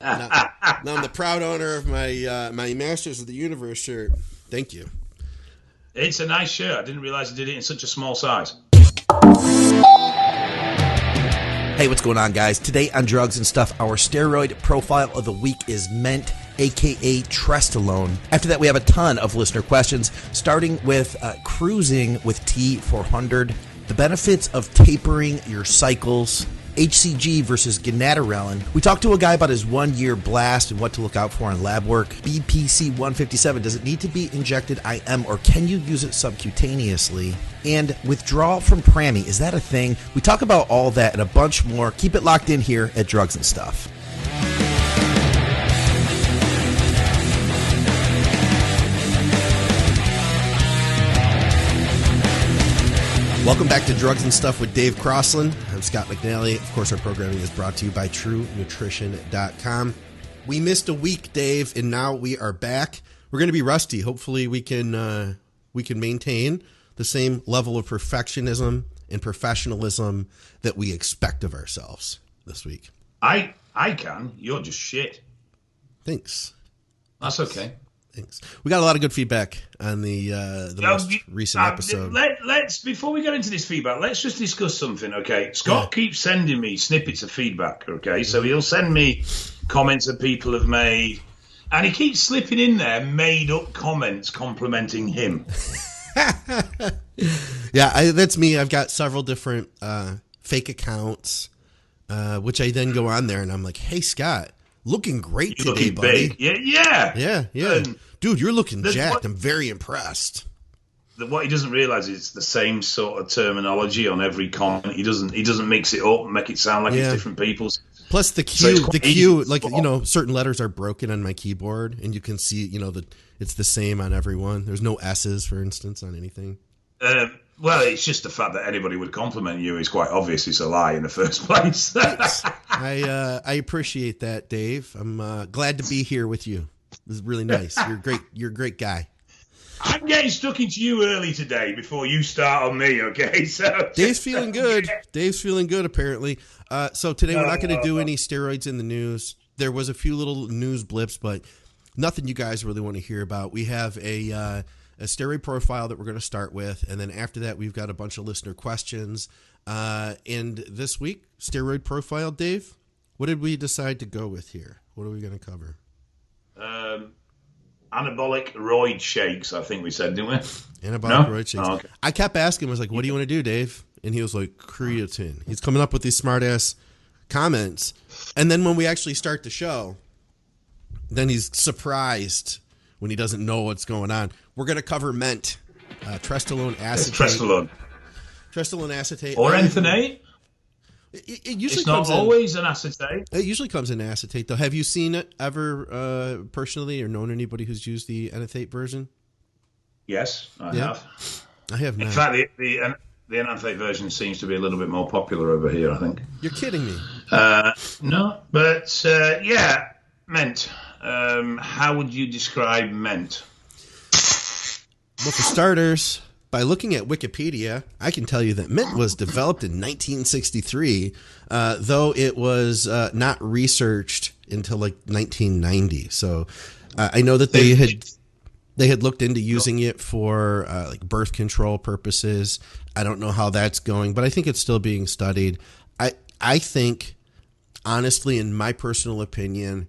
Now I'm the proud owner of my my Masters of the Universe shirt. Thank you. It's a nice shirt. I didn't realize you did it in such a small size. Hey, what's going on, guys? Today on Drugs and Stuff, our steroid profile of the week is Ment, aka Trestolone. After that, we have a ton of listener questions, starting with cruising with T400, the benefits of tapering your cycles, HCG versus Gonadorelin. We talked to a guy about his 1-year blast and what to look out for on lab work. BPC 157, does it need to be injected IM or can you use it subcutaneously? And withdrawal from Prami, is that a thing? We talk about all that and a bunch more. Keep it locked in here at Drugs and Stuff. Welcome back to Drugs and Stuff with Dave Crosland. I'm Scott McNally. Of course, our programming is brought to you by Truenutrition.com. We missed a week, Dave, and now we are back. We're going to be rusty. Hopefully, we can maintain the same level of perfectionism and professionalism that we expect of ourselves this week. I can. You're just shit. Thanks. That's okay. Thanks. We got a lot of good feedback on the most recent episode. Let's before we get into this feedback, let's just discuss something, okay? Scott keeps sending me snippets of feedback, okay? So he'll send me comments that people have made, and he keeps slipping in there made-up comments complimenting him. Yeah, that's me. I've got several different fake accounts, which I then go on there, and I'm like, hey, Scott, looking great today, looking buddy. Big. Yeah. Dude, you're looking jacked. I'm very impressed. What he doesn't realize is it's the same sort of terminology on every comment. He doesn't mix it up and make it sound like it's different people's. Plus the Q, like, you know, certain letters are broken on my keyboard, and you can see, you know, that it's the same on every one. There's no S's, for instance, on anything. Well, it's just the fact that anybody would compliment you is quite obvious. It's a lie in the first place. I appreciate that, Dave. I'm glad to be here with you. This is really nice. You're great. You're a great guy. I'm getting stuck into you early today before you start on me, okay? So Dave's feeling good. Dave's feeling good, apparently. So today we're not going to do any steroids in the news. There was a few little news blips, but nothing you guys really want to hear about. We have a steroid profile that we're going to start with, and then after that we've got a bunch of listener questions. And this week, steroid profile, Dave, what did we decide to go with here? What are we going to cover? Anabolic roid shakes, I think we said, didn't we? Anabolic roid shakes. Oh, okay. I kept asking him, I was like, what do you want to do, Dave? And he was like, creatine. He's coming up with these smart-ass comments. And then when we actually start the show, then he's surprised when he doesn't know what's going on. We're going to cover Ment, Trestolone acetate. Trestolone acetate. Or Enthenate. It usually it's not comes always an acetate. It usually comes in acetate, though. Have you seen it ever personally or known anybody who's used the enanthate version? Yes, I have. I have not. In fact, the enanthate version seems to be a little bit more popular over here, I think. You're kidding me. No, but yeah, Ment. How would you describe Ment? Well, for starters, by looking at Wikipedia, I can tell you that Ment was developed in 1963, though it was not researched until like 1990. So I know that they had looked into using it for like birth control purposes. I don't know how that's going, but I think it's still being studied. I think, honestly, in my personal opinion,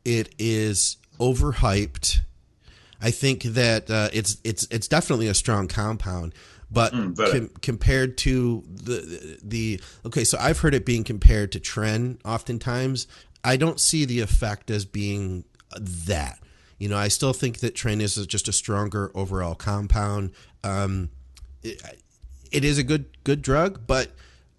it is overhyped. I think that it's definitely a strong compound, but compared to the okay, so I've heard it being compared to Tren oftentimes. I don't see the effect as being that. You know, I still think that Tren is just a stronger overall compound. It is a good drug, but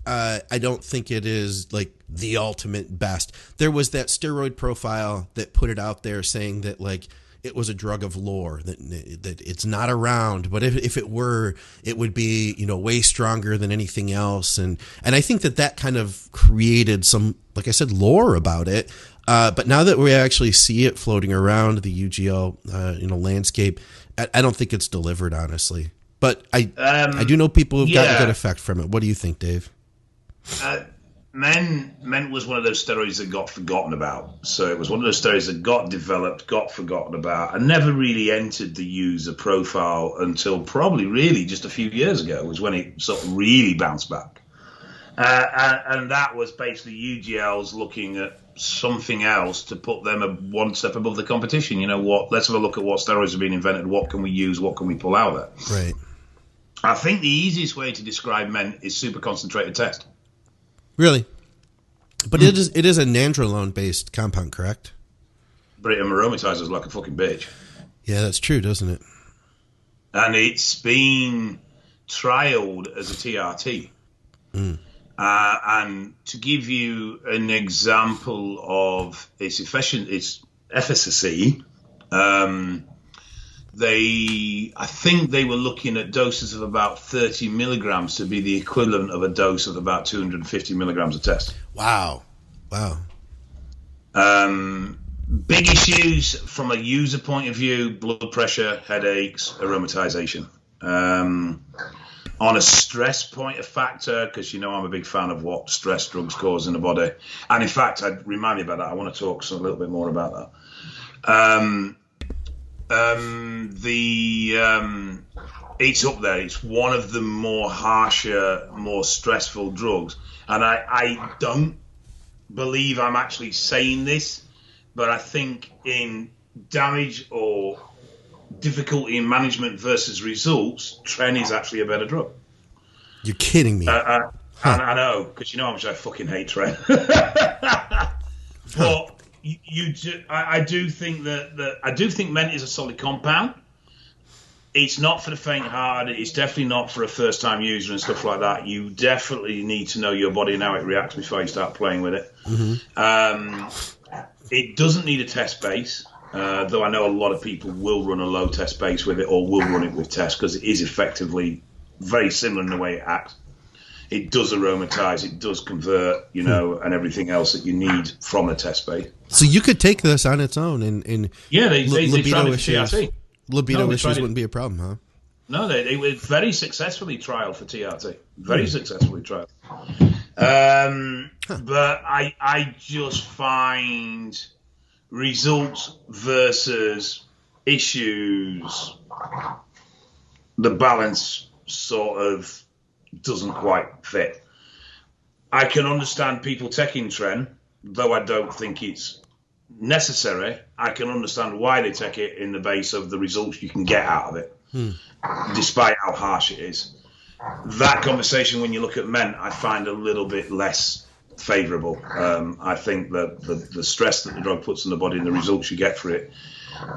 I don't think it is like the ultimate best. There was that steroid profile that put it out there saying that like it was a drug of lore, that it's not around, but if it were, it would be, you know, way stronger than anything else. And I think that kind of created some, like I said, lore about it. But now that we actually see it floating around the UGL, landscape, I don't think it's delivered, honestly. But I do know people who've gotten good effect from it. What do you think, Dave? Ment was one of those steroids that got forgotten about. So it was one of those steroids that got developed, got forgotten about, and never really entered the user profile until probably really just a few years ago was when it sort of really bounced back. And that was basically UGLs looking at something else to put them one step above the competition. You know what? Let's have a look at what steroids have been invented. What can we use? What can we pull out of it? Right. I think the easiest way to describe Ment is super concentrated test. Really? But it is a nandrolone based compound, correct? But it aromatizes like a fucking bitch. Yeah, that's true, doesn't it? And it's been trialed as a TRT. And to give you an example of its efficacy, I think they were looking at doses of about 30 milligrams to be the equivalent of a dose of about 250 milligrams of test. Wow. Big issues from a user point of view: blood pressure, headaches, aromatization. On a stress point of factor, because I'm a big fan of what stress drugs cause in the body. And in fact, remind me about that. I want to talk a little bit more about that. It's up there. It's one of the more harsher, more stressful drugs. And I don't believe I'm actually saying this, but I think in damage or difficulty in management versus results, Tren is actually a better drug. You're kidding me. I know, because how much I fucking hate Tren. But I do think that Ment is a solid compound. It's not for the faint-hearted. It's definitely not for a first-time user and stuff like that. You definitely need to know your body and how it reacts before you start playing with it. It doesn't need a test base, though I know a lot of people will run a low test base with it or will run it with test because it is effectively very similar in the way it acts. It does aromatize, it does convert, and everything else that you need from a test base. So you could take this on its own and they tried it for TRT. Libido issues wouldn't be a problem, huh? No, they were very successfully trialed for TRT. Very successfully trialed. But I just find results versus issues, the balance sort of doesn't quite fit. I can understand people taking Tren, though I don't think it's necessary. I can understand why they take it in the base of the results you can get out of it, despite how harsh it is. That conversation, when you look at Ment, I find a little bit less favourable. I think that the stress that the drug puts on the body and the results you get for it,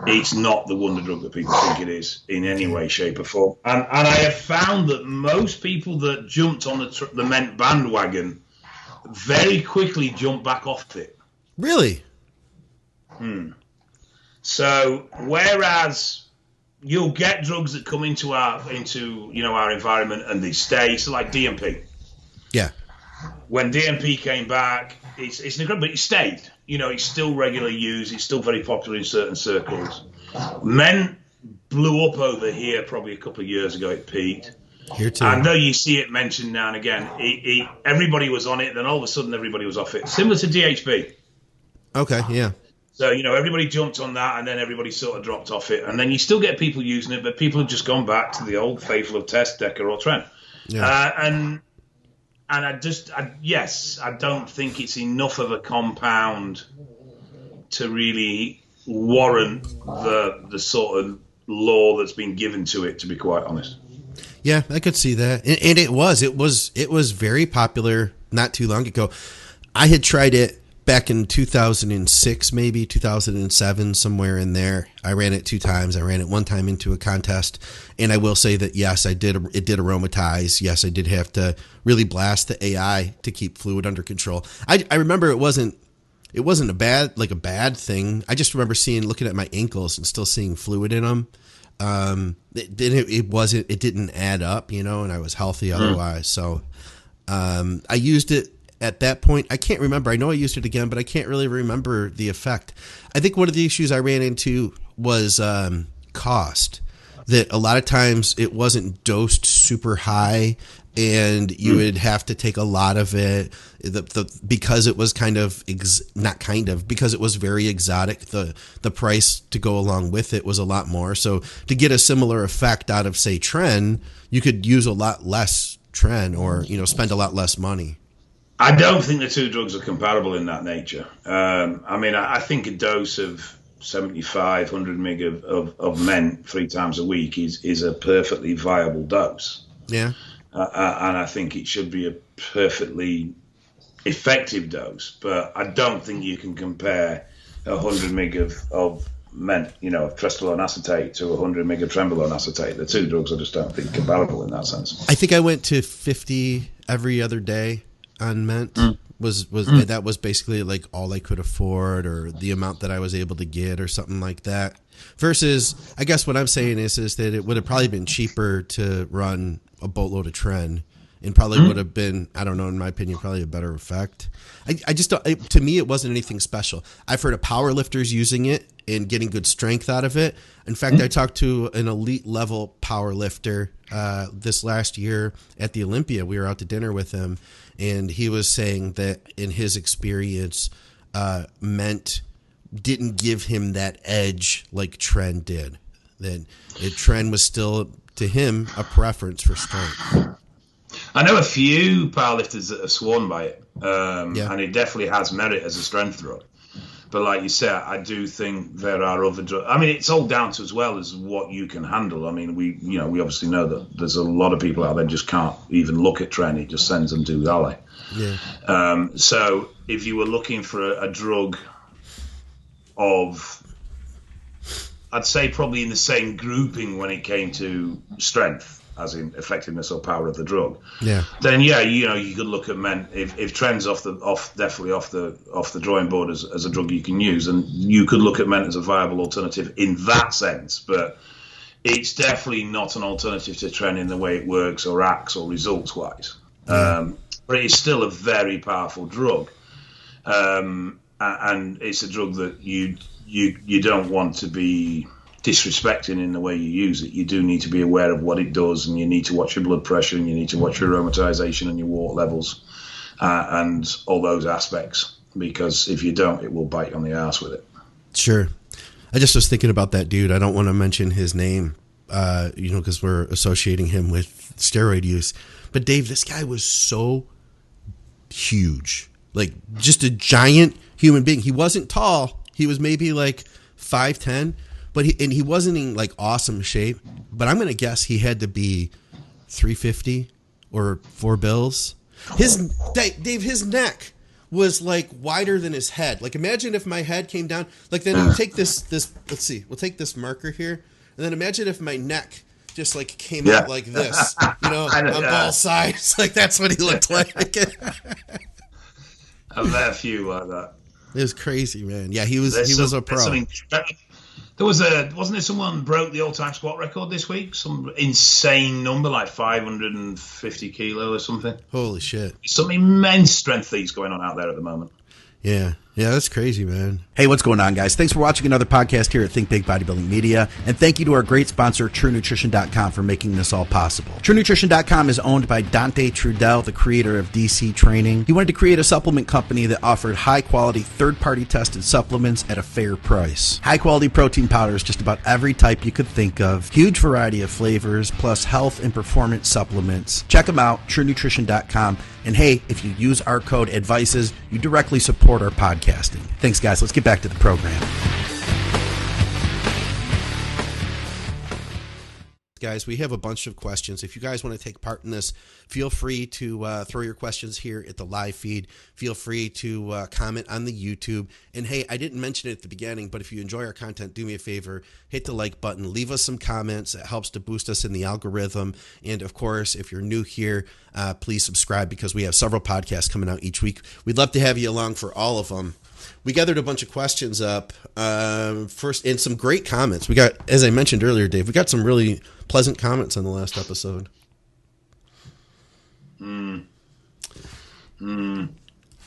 it's not the wonder drug that people think it is in any way, shape or form. And I have found that most people that jumped on the Ment bandwagon very quickly jumped back off it. Really? So whereas you'll get drugs that come into our environment and they stay, so like DMP. Yeah. When DMP came back, it's incredible, but it stayed. It's still regularly used. It's still very popular in certain circles. Ment blew up over here probably a couple of years ago. It peaked. Here too. I know you see it mentioned now and again. Everybody was on it, then all of a sudden everybody was off it. Similar to DHB. Okay, yeah. So, everybody jumped on that and then everybody sort of dropped off it. And then you still get people using it, but people have just gone back to the old faithful of Test, Decker or Tren. Yeah. And I don't think it's enough of a compound to really warrant the sort of law that's been given to it, to be quite honest. Yeah, I could see that. And it was very popular not too long ago. I had tried it back in 2006, maybe 2007, somewhere in there. I ran it 2 times. I ran it 1 time into a contest, and I will say that yes, it did aromatize. Yes, I did have to really blast the AI to keep fluid under control. I remember it wasn't a bad thing. I just remember looking at my ankles and still seeing fluid in them. It didn't add up, and I was healthy otherwise. So I used it. At that point, I can't remember. I know I used it again, but I can't really remember the effect. I think one of the issues I ran into was cost. That a lot of times it wasn't dosed super high, and you would have to take a lot of it. Because it was because it was very exotic. The price to go along with it was a lot more. So to get a similar effect out of, say, Tren, you could use a lot less Tren, or spend a lot less money. I don't think the two drugs are comparable in that nature. I think a dose of 75, 100 meg of Ment 3 times a week is a perfectly viable dose. Yeah. And I think it should be a perfectly effective dose, but I don't think you can compare 100 meg of Ment, of Trestolone acetate to 100 meg of Trenbolone acetate. The two drugs I just don't think comparable in that sense. I think I went to 50 every other day on Ment. That was basically like all I could afford, or the amount that I was able to get, or something like that. Versus, I guess what I'm saying is that it would have probably been cheaper to run a boatload of Tren, and probably would have been, I don't know, in my opinion, probably a better effect. I just don't, to me, it wasn't anything special. I've heard of power lifters using it and getting good strength out of it. In fact, I talked to an elite level power lifter this last year at the Olympia. We were out to dinner with him, and he was saying that in his experience, Ment didn't give him that edge like Tren did. That Tren was still, to him, a preference for strength. I know a few powerlifters that have sworn by it, and it definitely has merit as a strength drug. But like you said, I do think there are other drugs. I mean, it's all down to as well as what you can handle. I mean, we obviously know that there's a lot of people out there just can't even look at Tren. It just sends them to Galley. Yeah. So if you were looking for a drug of, I'd say probably in the same grouping when it came to strength, as in effectiveness or power of the drug. Yeah. Then you could look at Ment. If Tren's definitely off the drawing board as a drug you can use, and you could look at Ment as a viable alternative in that sense. But it's definitely not an alternative to Tren in the way it works or acts or results wise. But it's still a very powerful drug, and it's a drug that you don't want to be disrespecting in the way you use it. You do need to be aware of what it does, and you need to watch your blood pressure, and you need to watch your aromatization and your wart levels, and all those aspects, because if you don't, it will bite you on the ass with it. Sure. I just was thinking about that dude. I don't want to mention his name, because we're associating him with steroid use. But Dave, this guy was so huge, like just a giant human being. He wasn't tall. He was maybe like 5'10", but he wasn't in like awesome shape. But I'm gonna guess he had to be 350 or 4 bills. His neck was like wider than his head. Like imagine if my head came down. Like then you take this. Let's see. We'll take this marker here, and then imagine if my neck just like came out like this, on both sides. Like that's what he looked like. I've met a few like that. It was crazy, man. Yeah, he was a pro. Wasn't there someone broke the all-time squat record this week? Some insane number, like 550 kilo or something. Holy shit! Some immense strength feats going on out there at the moment. Yeah, that's crazy, man. Hey, what's going on, guys? Thanks for watching another podcast here at Think Big Bodybuilding Media. And thank you to our great sponsor, Truenutrition.com, for making this all possible. Truenutrition.com is owned by Dante Trudell, the creator of DC Training. He wanted to create a supplement company that offered high-quality, third-party tested supplements at a fair price. High-quality protein powders, just about every type you could think of. Huge variety of flavors, plus health and performance supplements. Check them out, Truenutrition.com. And hey, if you use our code ADVICES, you directly support our podcasting. Thanks, guys. Let's get back to the program. Guys, we have a bunch of questions. If you guys want to take part in this, feel free to throw your questions here at the live feed. Feel free to comment on the YouTube. And hey, I didn't mention it at the beginning, but if you enjoy our content, do me a favor, hit the like button, leave us some comments. It helps to boost us in the algorithm. And of course, if you're new here, please subscribe, because we have several podcasts coming out each week. We'd love to have you along for all of them. We gathered a bunch of questions up first, and some great comments. We got, as I mentioned earlier, Dave, we got some really pleasant comments on the last episode.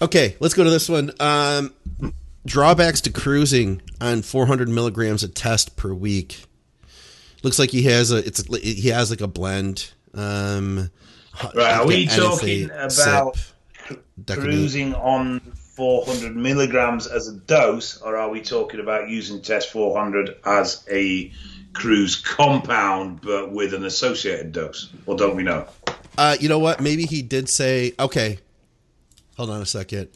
Okay, let's go to this one. Drawbacks to cruising on 400 milligrams a test per week. Looks like he has like a blend. Right, are we talking about cruising on 400 milligrams as a dose, or are we talking about using Test 400 as a cruise compound but with an associated dose? Or don't we know? You know what? Maybe he did say, okay, hold on a second.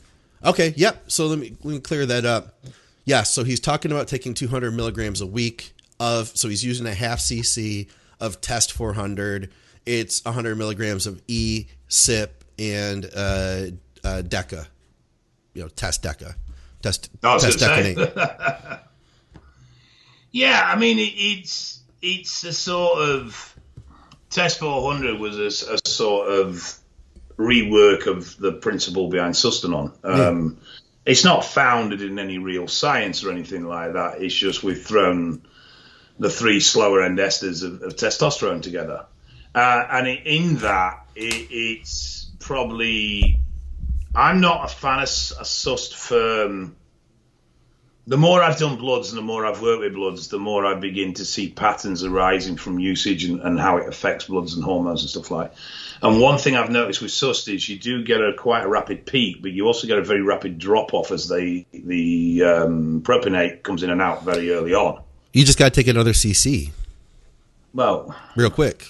Okay, yep. So let me clear that up. Yeah, so he's talking about taking 200 milligrams a week so he's using a half cc of Test 400. It's 100 milligrams of E, SIP, and Deca. Test Deca. Test Decanate. Yeah, I mean, it's a sort of... Test 400 was a sort of rework of the principle behind Sustanon. It's not founded in any real science or anything like that. It's just we've thrown the 3 slower end esters of testosterone together. And in that, it's probably... I'm not a fan of a sust firm. The more I've done bloods and the more I've worked with bloods, the more I begin to see patterns arising from usage and how it affects bloods and hormones and stuff like that. And one thing I've noticed with sust is you do get quite a rapid peak, but you also get a very rapid drop-off as the propionate comes in and out very early on. You just got to take another cc. Well... Real quick.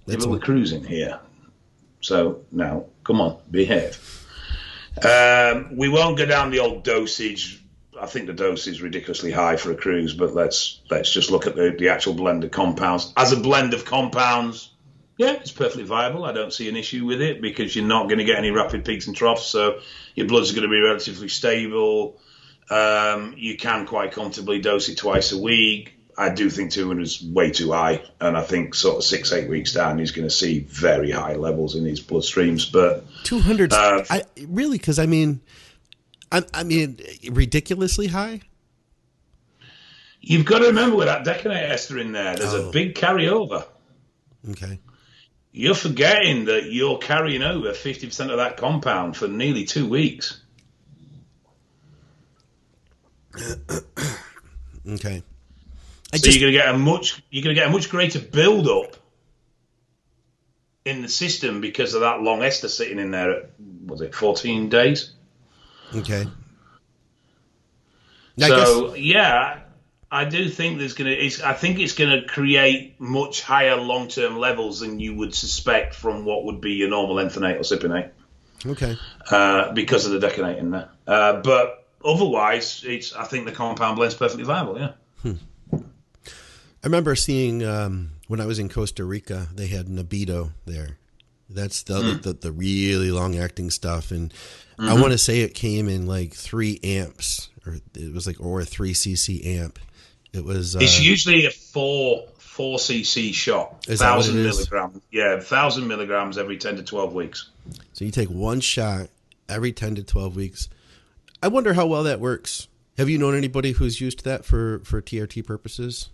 We're cruising here. So now, come on, behave. We won't go down the old dosage. I think the dose is ridiculously high for a cruise, but let's just look at the actual blend of compounds. As a blend of compounds, yeah, it's perfectly viable. I don't see an issue with it because you're not going to get any rapid peaks and troughs, so your bloods are going to be relatively stable. You can quite comfortably dose it twice a week. I do think 200 is way too high, and I think sort of 6-8 weeks down, he's going to see very high levels in his bloodstreams. But 200, really, because I mean, ridiculously high. You've got to remember with that decanate ester in there, there's a big carryover. Okay. You're forgetting that you're carrying over 50% of that compound for nearly 2 weeks. Okay. So you're going to get a much greater build up in the system because of that long ester sitting in there at, was it 14 days? Okay. I do think I think it's going to create much higher long-term levels than you would suspect from what would be your normal enthanate or cypionate. Okay. Because of the decanate in there. But otherwise, I think the compound blend's perfectly viable, yeah. I remember seeing when I was in Costa Rica, they had Nebido there. That's the really long-acting stuff, and I want to say it came in like 3 amps, or it was like a 3 cc amp. It was. It's usually a 4 cc shot, 1,000 milligrams. Yeah, 1,000 milligrams every 10 to 12 weeks. So you take one shot every 10 to 12 weeks. I wonder how well that works. Have you known anybody who's used that for TRT purposes?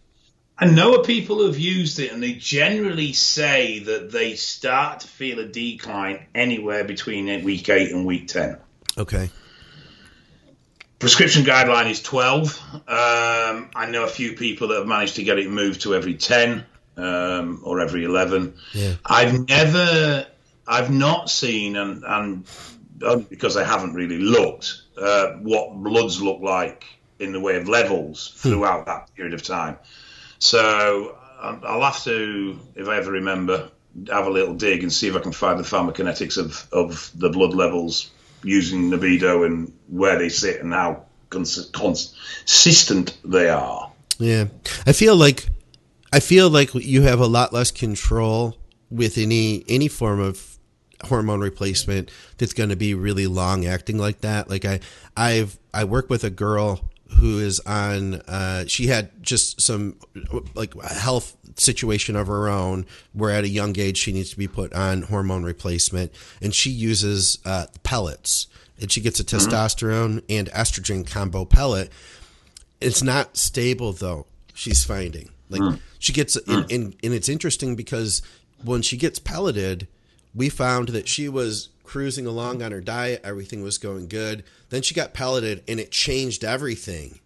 I know of people who've used it, and they generally say that they start to feel a decline anywhere between week 8 and week 10. Okay. Prescription guideline is 12. I know a few people that have managed to get it moved to every 10 or every 11. Yeah. I've not seen, and only because I haven't really looked, what bloods look like in the way of levels throughout that period of time. So I'll have to, if I ever remember, have a little dig and see if I can find the pharmacokinetics of the blood levels using Nebido and where they sit and how consistent they are. Yeah, I feel like you have a lot less control with any form of hormone replacement that's going to be really long acting like that. Like I work with a girl who is on, she had just some like health situation of her own where at a young age she needs to be put on hormone replacement, and she uses pellets, and she gets a testosterone and estrogen combo pellet. It's not stable though, she's finding. Like she gets, and it's interesting because when she gets pelleted, we found that she was cruising along on her diet, everything was going good. Then she got pelleted and it changed everything.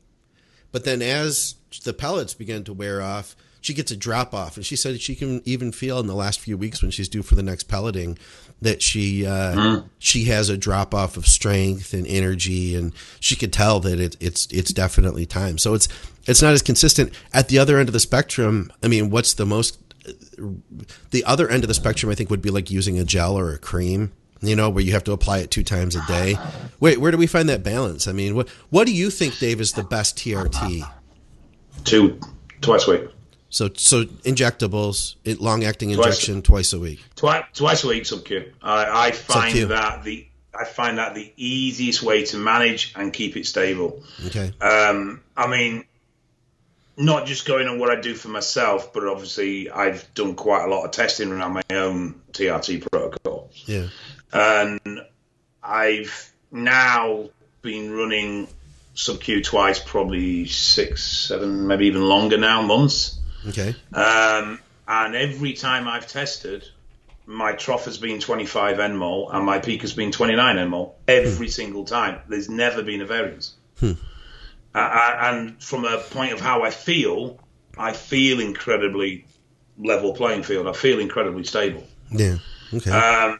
But then as the pellets began to wear off, she gets a drop off, and she said she can even feel in the last few weeks when she's due for the next pelleting that she has a drop off of strength and energy, and she could tell that it's definitely time. So it's not as consistent. At the other end of the spectrum, I mean, what's the other end of the spectrum, I think, would be like using a gel or a cream, where you have to apply it 2 times a day. Wait, where do we find that balance? I mean, what do you think, Dave, is the best TRT? Twice a week. So injectables, long-acting injection twice a week. Twice a week, SubQ. I find SubQ. that the easiest way to manage and keep it stable. Okay. I mean, not just going on what I do for myself, but obviously I've done quite a lot of testing around my own TRT protocol. Yeah. And I've now been running SubQ twice, probably 6, 7, maybe even longer now, months. Okay. And every time I've tested, my trough has been 25 nmol and my peak has been 29 nmol every single time. There's never been a variance. And from a point of how I feel incredibly level playing field. I feel incredibly stable. Yeah. Okay.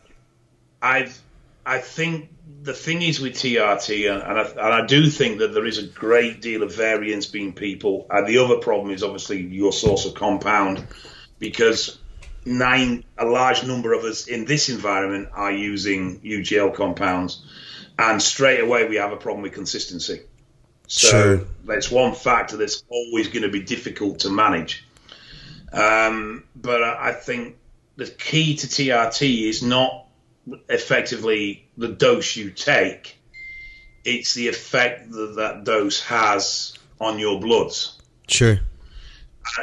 I think the thing is with TRT, and I do think that there is a great deal of variance between people. And the other problem is obviously your source of compound, because a large number of us in this environment are using UGL compounds, and straight away we have a problem with consistency. So Sure. That's one factor that's always going to be difficult to manage. But I think the key to TRT is not effectively the dose you take, it's the effect that dose has on your bloods. Sure.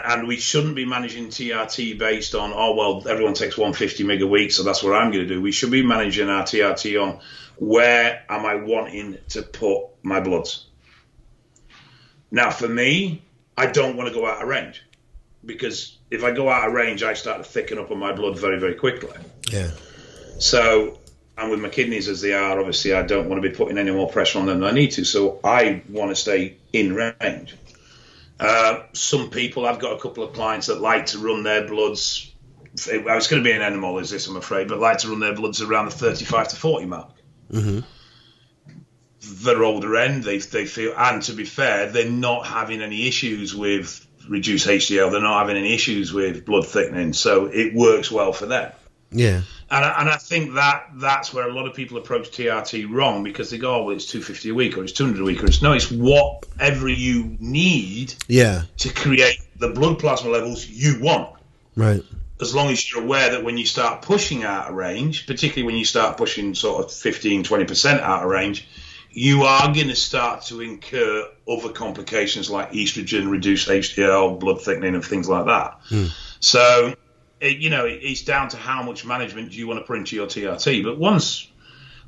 And we shouldn't be managing TRT based on, everyone takes 150 mg a week, so that's what I'm going to do. We should be managing our TRT on where am I wanting to put my bloods. Now, for me, I don't want to go out of range, because if I go out of range, I start to thicken up on my blood very, very quickly. Yeah. So, and with my kidneys as they are, obviously I don't want to be putting any more pressure on them than I need to. So I want to stay in range. Some people, I've got a couple of clients that like to run their bloods. It's going to be an animal, is this, I'm afraid, but like to run their bloods around the 35 to 40 mark. Mm-hmm. They're older end, they feel, and to be fair, they're not having any issues with reduced HDL. They're not having any issues with blood thickening. So it works well for them. Yeah. And I think that's where a lot of people approach TRT wrong, because they go, it's 250 a week or it's 200 a week, or it's whatever you need to create the blood plasma levels you want. Right. As long as you're aware that when you start pushing out of range, particularly when you start pushing sort of 15, 20% out of range, you are going to start to incur other complications like estrogen, reduced HDL, blood thickening, and things like that. So, it's down to how much management do you want to put into your TRT. But once,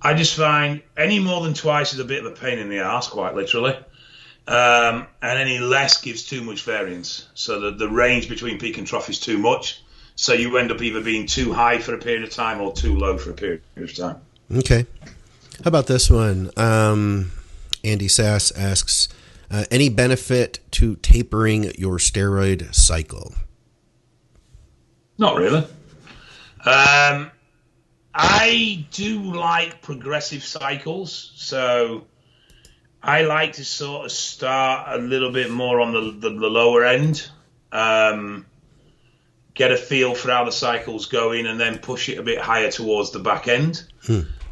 I just find any more than twice is a bit of a pain in the arse, quite literally. And any less gives too much variance. So the range between peak and trough is too much. So you end up either being too high for a period of time or too low for a period of time. Okay. How about this one? Andy Sass asks, any benefit to tapering your steroid cycle? Not really. I do like progressive cycles, so I like to sort of start a little bit more on the lower end, get a feel for how the cycle's going, and then push it a bit higher towards the back end.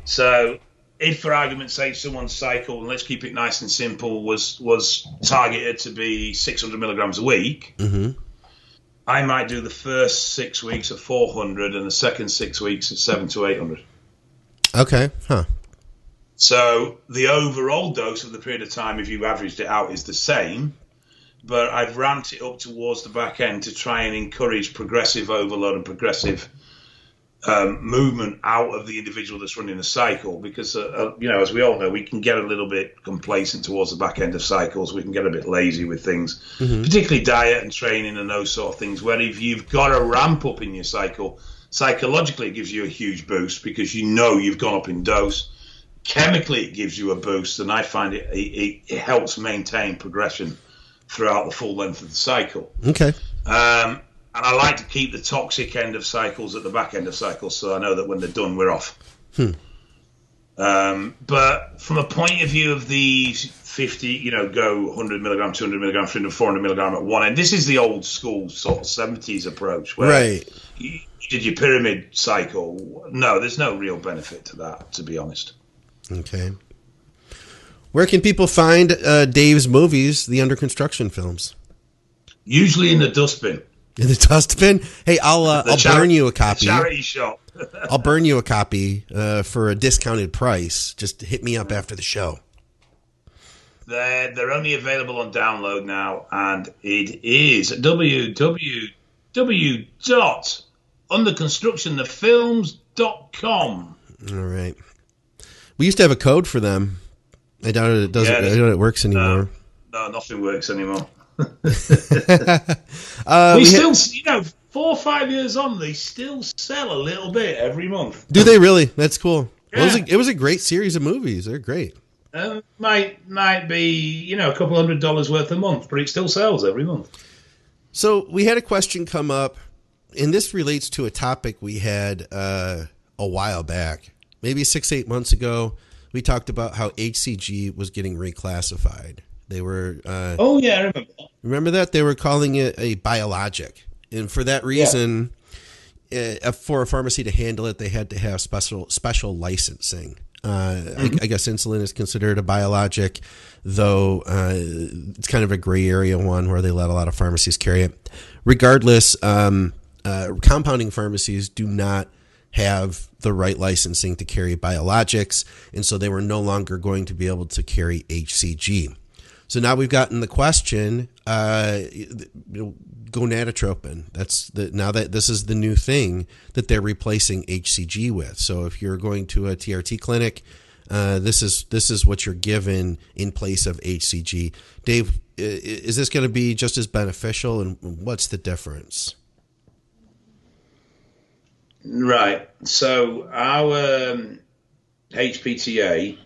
So if, for argument's sake, someone's cycle, and let's keep it nice and simple, was targeted to be 600 milligrams a week, I might do the first 6 weeks at 400 and the second 6 weeks at 700 to 800. Okay. Huh. So the overall dose of the period of time, if you averaged it out, is the same, but I've ramped it up towards the back end to try and encourage progressive overload and progressive movement out of the individual that's running the cycle, because as we all know, we can get a little bit complacent towards the back end of cycles. We can get a bit lazy with things, particularly diet and training and those sort of things, where if you've got a ramp up in your cycle, psychologically it gives you a huge boost because you've gone up in dose. Chemically it gives you a boost, and I find it helps maintain progression throughout the full length of the cycle. Okay. And I like to keep the toxic end of cycles at the back end of cycles, so I know that when they're done, we're off. But from a point of view of these 50, go 100 milligram, 200 milligram, 300, 400 milligram at one end. This is the old school sort of 70s approach where you did your pyramid cycle. No, there's no real benefit to that, to be honest. Okay. Where can people find Dave's movies, the under construction films? Usually in the dustbin. In the dustbin? Hey, I'll burn you a copy. Charity shop. I'll burn you a copy for a discounted price. Just hit me up after the show. They're only available on download now, and it is www.underconstructionthefilms.com. All right. We used to have a code for them. I doubt it doesn't. I doubt it works anymore. No, nothing works anymore. We still, 4 or 5 years on, they still sell a little bit every month. Do they really? That's cool. Yeah. It was a great series of movies. They're great. Might be, a couple $100 worth a month, but it still sells every month. So we had a question come up, and this relates to a topic we had a while back, maybe 6-8 months ago. We talked about how HCG was getting reclassified. They were. Oh yeah, I remember that. Remember that? They were calling it a biologic, and for that reason, for a pharmacy to handle it, they had to have special licensing. I guess insulin is considered a biologic, though it's kind of a gray area one where they let a lot of pharmacies carry it. Regardless, compounding pharmacies do not have the right licensing to carry biologics, and so they were no longer going to be able to carry HCG. So now we've gotten the question, gonadotropin. Now that this is the new thing that they're replacing HCG with. So if you're going to a TRT clinic, this is what you're given in place of HCG. Dave, is this going to be just as beneficial, and what's the difference? Right. So our HPTA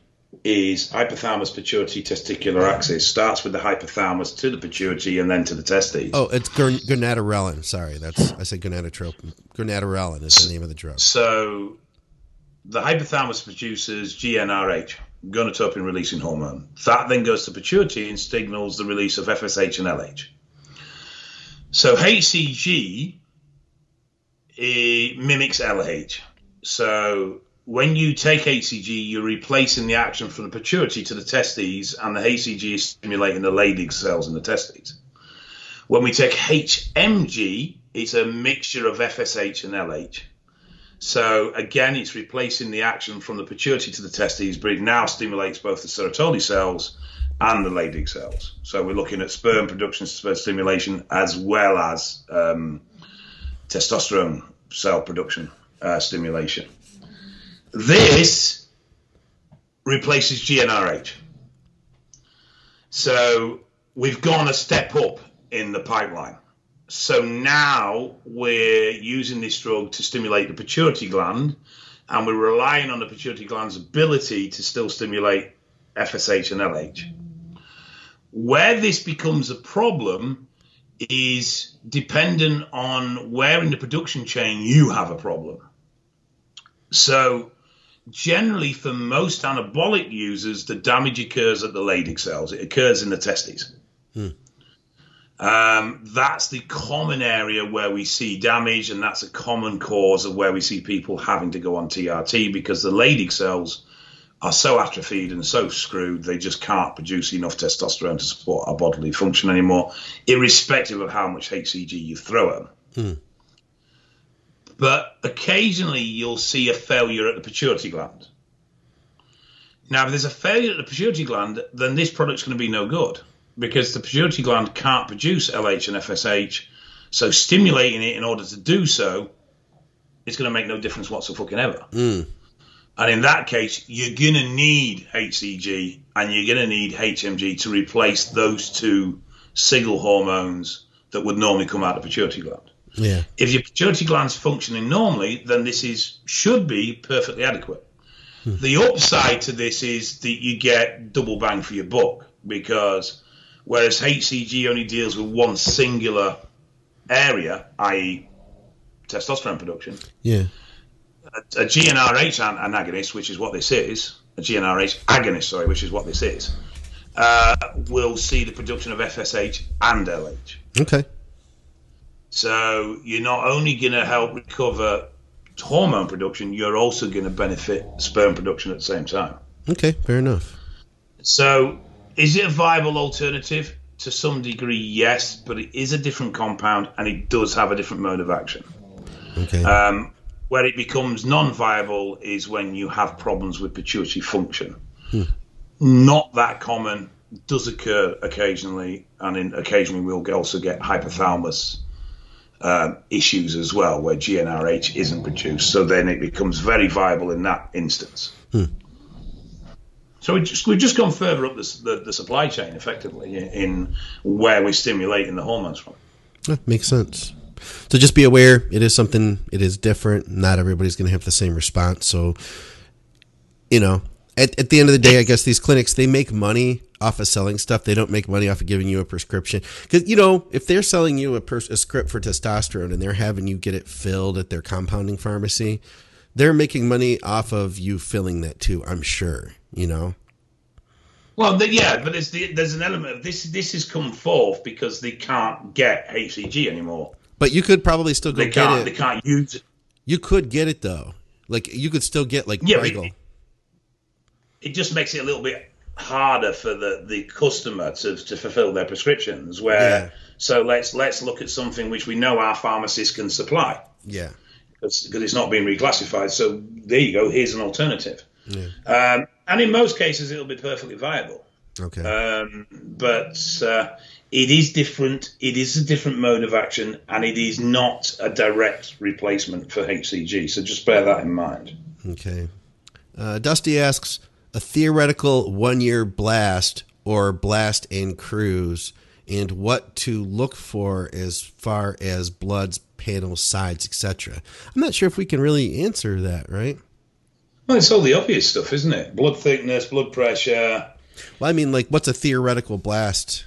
is hypothalamus pituitary testicular axis. Starts with the hypothalamus to the pituitary and then to the testes. Oh, it's gonadorelin. Sorry, I said gonadotropin. Gonadorelin is the name of the drug. So the hypothalamus produces GnRH, gonadotropin releasing hormone. That then goes to pituitary and signals the release of FSH and LH. So HCG mimics LH. So when you take HCG, you're replacing the action from the pituitary to the testes, and the HCG is stimulating the Leydig cells in the testes. When we take HMG, it's a mixture of FSH and LH. So again, it's replacing the action from the pituitary to the testes, but it now stimulates both the Sertoli cells and the Leydig cells. So we're looking at sperm production, sperm stimulation, as well as testosterone cell production stimulation. This replaces GnRH. So we've gone a step up in the pipeline. So now we're using this drug to stimulate the pituitary gland, and we're relying on the pituitary gland's ability to still stimulate FSH and LH. Where this becomes a problem is dependent on where in the production chain you have a problem. So generally, for most anabolic users, the damage occurs at the Leydig cells. It occurs in the testes. That's the common area where we see damage, and that's a common cause of where we see people having to go on TRT, because the Leydig cells are so atrophied and so screwed, they just can't produce enough testosterone to support our bodily function anymore, irrespective of how much HCG you throw at them. But occasionally you'll see a failure at the pituitary gland. Now, if there's a failure at the pituitary gland, then this product's going to be no good, because the pituitary gland can't produce LH and FSH, so stimulating it in order to do so is going to make no difference whatsoever. And in that case, you're going to need HCG and you're going to need HMG to replace those two signal hormones that would normally come out of the pituitary gland. Yeah. If your pituitary gland's functioning normally, then this should be perfectly adequate. The upside to this is that you get double bang for your buck, because whereas HCG only deals with one singular area, i.e. testosterone production. Yeah. A GnRH antagonist, which is what this is, a GnRH agonist, sorry, which is what this is, will see the production of FSH and LH. Okay. So you're not only going to help recover hormone production, you're also going to benefit sperm production at the same time. Okay, fair enough. So is it a viable alternative? To some degree, yes, but it is a different compound and it does have a different mode of action. Okay. Where it becomes non-viable is when you have problems with pituitary function. Not that common, does occur occasionally, and occasionally we'll also get hypothalamus issues as well, where GnRH isn't produced. So then it becomes very viable in that instance. So we've just gone further up the supply chain, effectively, in where we're stimulating the hormones from. That makes sense. So just be aware, it is something, it is different. Not everybody's going to have the same response. So, at the end of the day, I guess these clinics, they make money off of selling stuff. They don't make money off of giving you a prescription. Because, if they're selling you a script for testosterone and they're having you get it filled at their compounding pharmacy, they're making money off of you filling that too, I'm sure, Well, yeah, but there's an element of this. This has come forth because they can't get HCG anymore. But you could probably still go get it. They can't use it. You could get it, though. Like, you could still get, Prigel. It just makes it a little bit harder for the customer to fulfill their prescriptions. So let's look at something which we know our pharmacists can supply. Yeah. Because it's not being reclassified. So there you go. Here's an alternative. Yeah. And in most cases, it'll be perfectly viable. Okay. But it is different. It is a different mode of action, and it is not a direct replacement for HCG. So just bear that in mind. Okay. Dusty asks, a theoretical 1-year blast or blast and cruise, and what to look for as far as bloods, panels, sides, etc. I'm not sure if we can really answer that, right? Well, it's all the obvious stuff, isn't it? Blood thickness, blood pressure. Well, I mean, what's a theoretical blast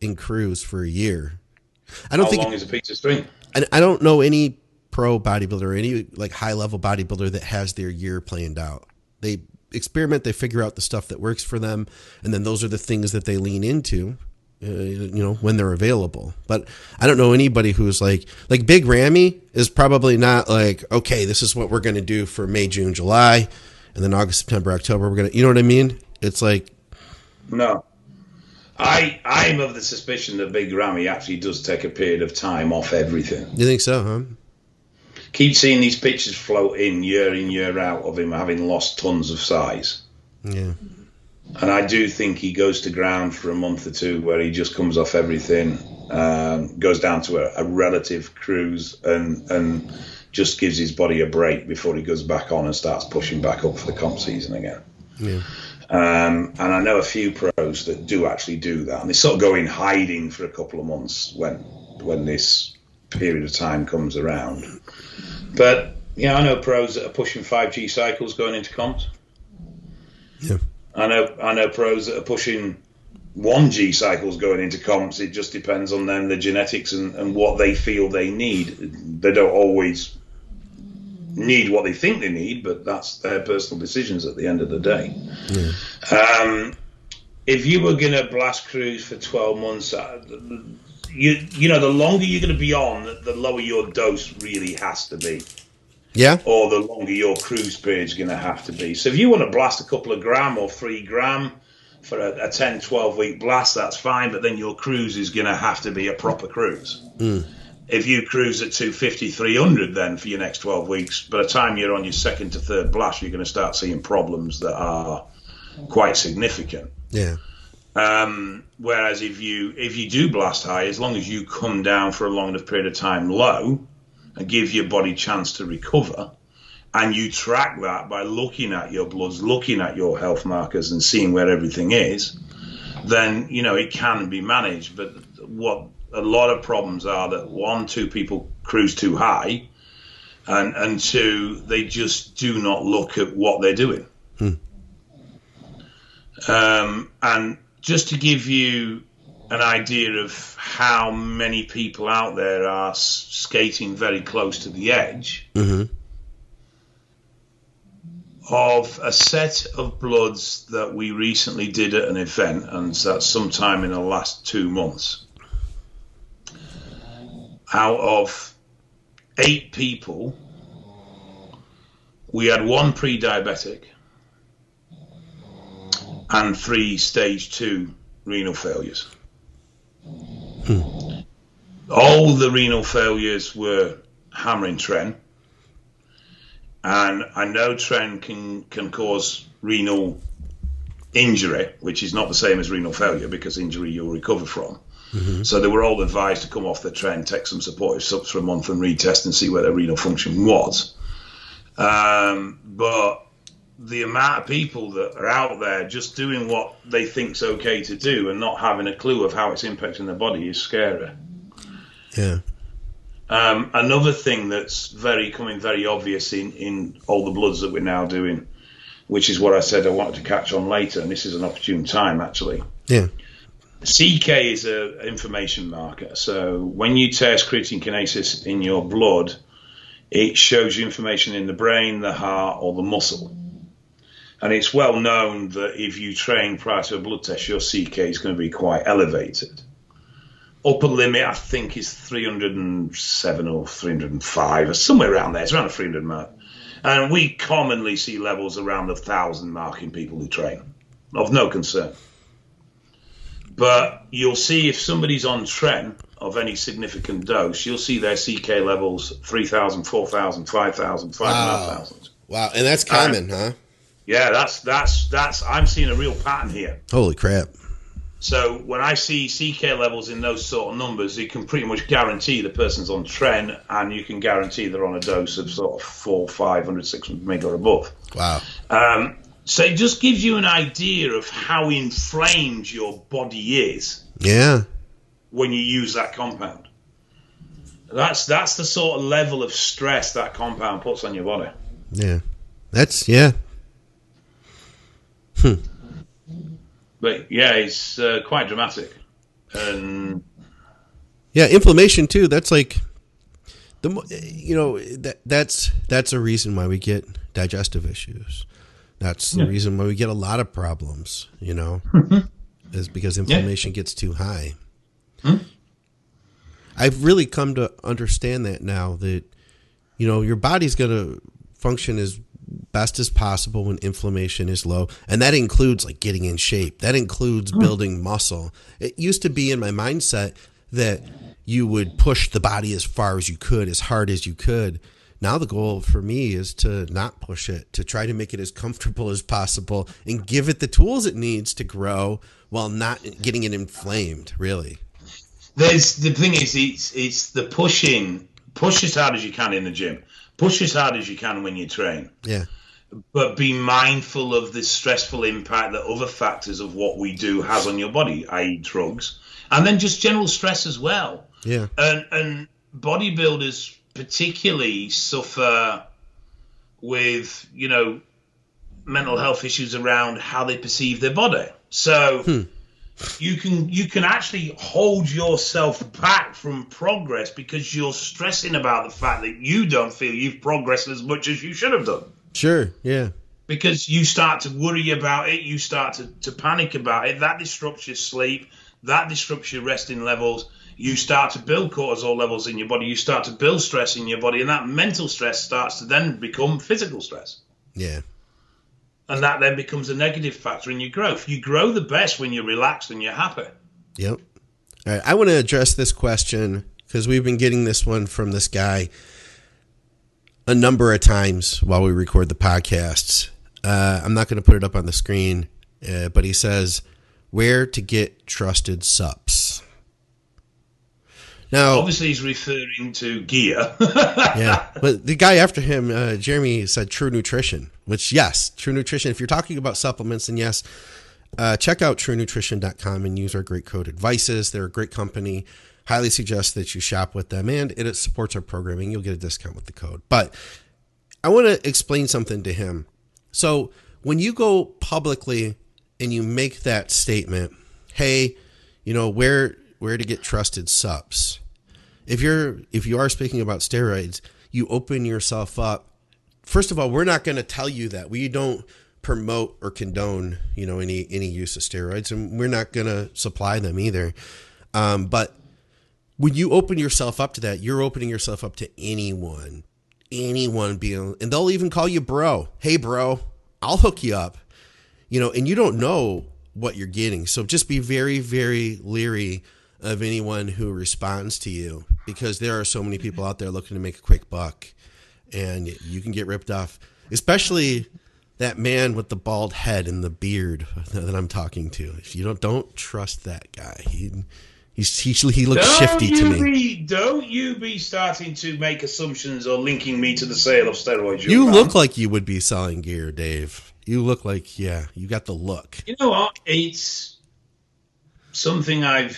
in cruise for a year? How long is a piece of string? I don't know any pro bodybuilder or any high level bodybuilder that has their year planned out. They experiment, they figure out the stuff that works for them, and then those are the things that they lean into, when they're available. But I don't know anybody who's like Big Ramy is probably not okay, this is what we're going to do for May, June, July, and then August, September, October, we're going to, you know what I mean? It's no. I'm of the suspicion that Big Ramy actually does take a period of time off everything. You think so, huh? Keep seeing these pictures float in, year out, of him having lost tons of size. Yeah. And I do think he goes to ground for a month or two where he just comes off everything, goes down to a relative cruise and just gives his body a break before he goes back on and starts pushing back up for the comp season again. Yeah. And I know a few pros that do actually do that. And they sort of go in hiding for a couple of months when this period of time comes around. But, I know pros that are pushing 5G cycles going into comps. Yeah. I know pros that are pushing 1G cycles going into comps. It just depends on them, the genetics and what they feel they need. They don't always need what they think they need, but that's their personal decisions at the end of the day. Yeah. If you were going to blast cruise for 12 months, the longer you're going to be on, the lower your dose really has to be. Yeah. Or the longer your cruise period is going to have to be. So if you want to blast a couple of gram or 3 gram for a 10, 12-week blast, that's fine, but then your cruise is going to have to be a proper cruise. If you cruise at 250, 300 then for your next 12 weeks, by the time you're on your second to third blast, you're going to start seeing problems that are quite significant. Yeah. Whereas if you do blast high, as long as you come down for a long enough period of time low and give your body a chance to recover, and you track that by looking at your bloods, looking at your health markers and seeing where everything is, then, it can be managed. But what a lot of problems are that 1, 2 people cruise too high, and 2, they just do not look at what they're doing. And just to give you an idea of how many people out there are skating very close to the edge of a set of bloods that we recently did at an event, and that's sometime in the last 2 months. Out of 8 people, we had 1 pre-diabetic and 3 stage 2 renal failures. All the renal failures were hammering tren, and I know tren can cause renal injury, which is not the same as renal failure, because injury you'll recover from. So they were all advised to come off the tren, take some supportive subs for a month and retest and see where their renal function was. But the amount of people that are out there just doing what they think's okay to do and not having a clue of how it's impacting their body is scary. Yeah. Another thing that's coming very obvious in all the bloods that we're now doing, which is what I said I wanted to catch on later, and this is an opportune time actually. Yeah. CK is an information marker. So when you test creatine kinases in your blood, it shows you information in the brain, the heart, or the muscle. And it's well known that if you train prior to a blood test, your CK is going to be quite elevated. Upper limit, I think, is 307 or 305, or somewhere around there. It's around the 300 mark. And we commonly see levels around the 1,000 mark in people who train, of no concern. But you'll see if somebody's on tren of any significant dose, you'll see their CK levels 3,000, 4,000, 5,000, 5,500. Wow, and that's common, huh? Yeah, that's. I'm seeing a real pattern here. Holy crap! So when I see CK levels in those sort of numbers, you can pretty much guarantee the person's on tren, and you can guarantee they're on a dose of sort of 400, 500, 600 mg or above. Wow. So it just gives you an idea of how inflamed your body is. Yeah. When you use that compound. That's the sort of level of stress that compound puts on your body. Yeah. But yeah, it's quite dramatic. And yeah, inflammation too. That's like that's a reason why we get digestive issues. That's the reason why we get a lot of problems, is because inflammation gets too high. I've really come to understand that now, that, your body's going to function as best as possible when inflammation is low. And that includes like getting in shape. That includes building muscle. It used to be in my mindset that you would push the body as far as you could, as hard as you could. Now the goal for me is to not push it, to try to make it as comfortable as possible and give it the tools it needs to grow while not getting it inflamed, really. The thing is, it's the pushing. Push as hard as you can in the gym. Push as hard as you can when you train. Yeah. But be mindful of the stressful impact that other factors of what we do has on your body, i.e. drugs, and then just general stress as well. Yeah. And bodybuilders particularly suffer with, mental health issues around how they perceive their body. So you can actually hold yourself back from progress because you're stressing about the fact that you don't feel you've progressed as much as you should have done. Sure, yeah. Because you start to worry about it, you start to panic about it. That disrupts your sleep, that disrupts your resting levels. You start to build cortisol levels in your body. You start to build stress in your body, and that mental stress starts to then become physical stress. Yeah. And that then becomes a negative factor in your growth. You grow the best when you're relaxed and you're happy. Yep. All right. I want to address this question because we've been getting this one from this guy a number of times while we record the podcasts. I'm not going to put it up on the screen, but he says, where to get trusted subs. Now, obviously, he's referring to gear. Yeah, but the guy after him, Jeremy, said Truenutrition, which, yes, Truenutrition. If you're talking about supplements, then yes, check out truenutrition.com and use our great code Advices. They're a great company. Highly suggest that you shop with them, and it supports our programming. You'll get a discount with the code. But I want to explain something to him. So when you go publicly and you make that statement, hey, where to get trusted subs. If you are speaking about steroids, you open yourself up. First of all, we're not going to tell you that. We don't promote or condone, any use of steroids, and we're not going to supply them either. But when you open yourself up to that, you're opening yourself up to anyone being, and they'll even call you bro. Hey, bro, I'll hook you up, and you don't know what you're getting. So just be very, very leery of anyone who responds to you, because there are so many people out there looking to make a quick buck, and you can get ripped off, especially that man with the bald head and the beard that I'm talking to. If you don't trust that guy, he looks shifty to me. Don't you be starting to make assumptions or linking me to the sale of steroids. You look like you would be selling gear, Dave. You look like, you got the look. You know what? It's something I've